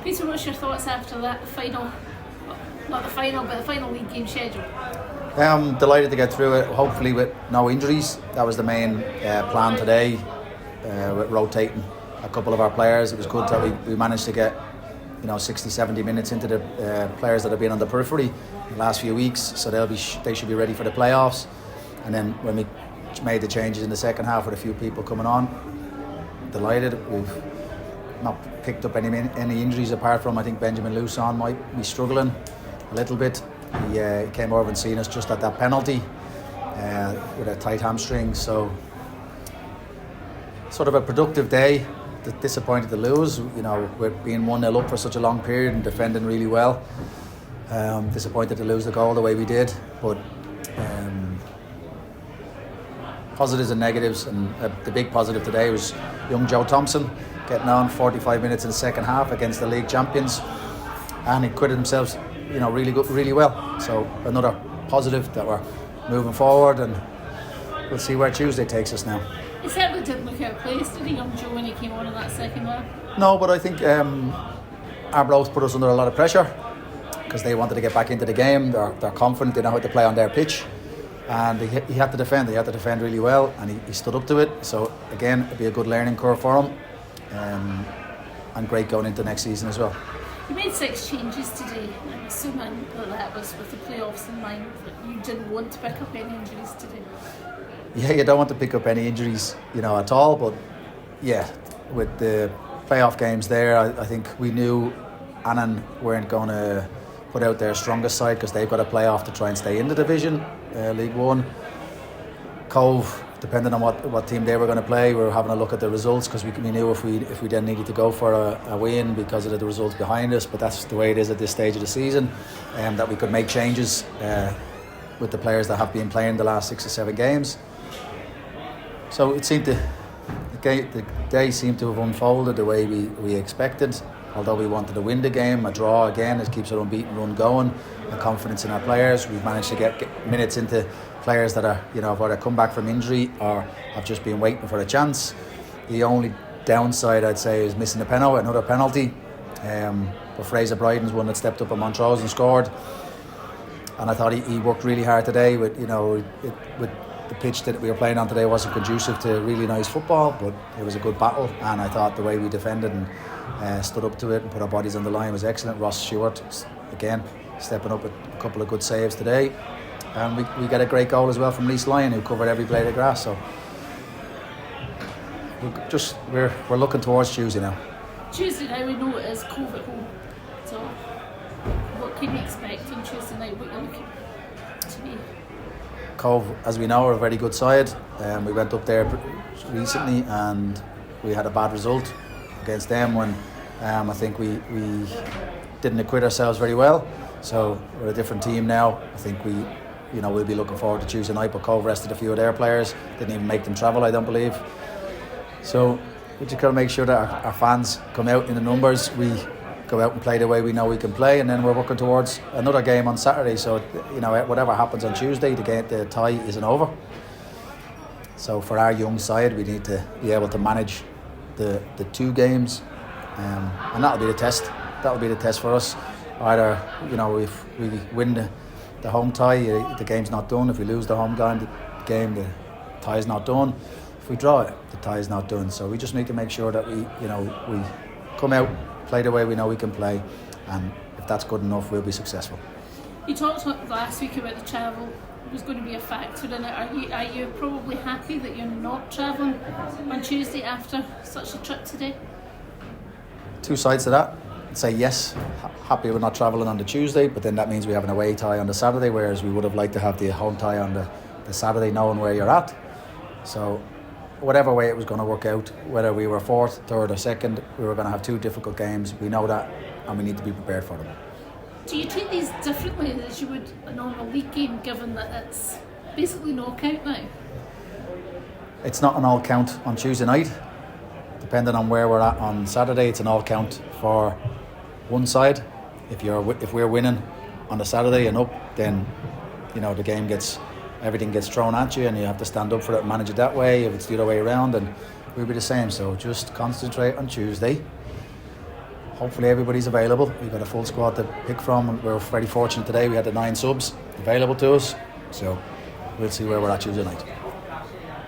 Peter, what's your thoughts after that final, not the final, but the final league game schedule? I'm delighted to get through it, hopefully with no injuries. That was the main plan today, with rotating a couple of our players. It was good that we managed to get 60-70 minutes into the players that have been on the periphery the last few weeks, so they should be ready for the playoffs. And then when we made the changes in the second half with a few people coming on, delighted. We've not picked up any injuries apart from, I think, Benjamin Luson might be struggling a little bit. He came over and seen us just at that penalty with a tight hamstring, so sort of a productive day. Disappointed to lose, we're being 1-0 up for such a long period and defending really well. Disappointed to lose the goal the way we did, but positives and negatives, and the big positive today was young Joe Thompson getting on 45 minutes in the second half against the league champions, and he acquitted himself really well. So another positive that we're moving forward, and we'll see where Tuesday takes us now. He certainly didn't look out of place, did he, young Joe, when he came on in that second half? No, but I think Arbroath put us under a lot of pressure because they wanted to get back into the game. They're confident, they know how to play on their pitch, and he had to defend. He had to defend really well, and he stood up to it. So again, it'll be a good learning curve for him, and great going into next season as well. You made 6 changes today. I'm assuming that was with the playoffs in mind, but you didn't want to pick up any injuries today. Yeah, you don't want to pick up any injuries, at all. But yeah, with the playoff games there, I think we knew Annan weren't going to put out their strongest side because they've got to play off to try and stay in the division, League One. Cove, depending on what team they were going to play, we were having a look at the results because we knew if we then needed to go for a win because of the results behind us. But that's the way it is at this stage of the season, that we could make changes with the players that have been playing the last 6 or 7 games. So it seemed the day seemed to have unfolded the way we expected. Although we wanted to win the game, a draw again, it keeps our unbeaten run going. The confidence in our players. We've managed to get minutes into players that are, have either come back from injury or have just been waiting for a chance. The only downside, I'd say, is missing another penalty. But Fraser Bryden's one that stepped up on Montrose and scored. And I thought he worked really hard today with the pitch that we were playing on today wasn't conducive to really nice football, but it was a good battle, and I thought the way we defended and stood up to it and put our bodies on the line was excellent. Ross Stewart, again, stepping up with a couple of good saves today, and we get a great goal as well from Reece Lyon, who covered every blade of grass. So we're looking towards Tuesday now. Tuesday now, we know it is Cove at home, so what can you expect on Tuesday night? What are you looking to be? Cove, as we know, are a very good side. We went up there recently and we had a bad result against them when I think we didn't acquit ourselves very well. So we're a different team now. I think we'll be looking forward to Tuesday night, but Cove rested a few of their players, didn't even make them travel, I don't believe. So we just got to make sure that our fans come out in the numbers. We go out and play the way we know we can play, and then we're working towards another game on Saturday. So whatever happens on Tuesday, the tie isn't over. So for our young side, we need to be able to manage the 2 games, and that'll be the test. That'll be the test for us. Either if we win the home tie, the game's not done. If we lose the home game, the tie's not done. If we draw it, the tie's not done. So we just need to make sure that we come out, play the way we know we can play, and if that's good enough, we'll be successful. You talked last week about the travel was going to be a factor in it. Are you probably happy that you're not travelling on Tuesday after such a trip today? 2 sides to that. I'd say yes, happy we're not travelling on the Tuesday, but then that means we have an away tie on the Saturday, whereas we would have liked to have the home tie on the Saturday, knowing where you're at. So whatever way it was going to work out, whether we were 4th, 3rd or 2nd, we were going to have 2 difficult games. We know that, and we need to be prepared for them. Do you treat these differently as you would a normal league game, given that it's basically knockout now? It's not an all count on Tuesday night. Depending on where we're at on Saturday, it's an all count for one side. If we're winning on the Saturday and up, then the game everything gets thrown at you, and you have to stand up for it and manage it that way. If it's the other way around, then we'll be the same. So just concentrate on Tuesday. hopefully everybody's available. We've got a full squad to pick from, and we're very fortunate today. We had the 9 subs available to us, so we'll see where we're at Tuesday night.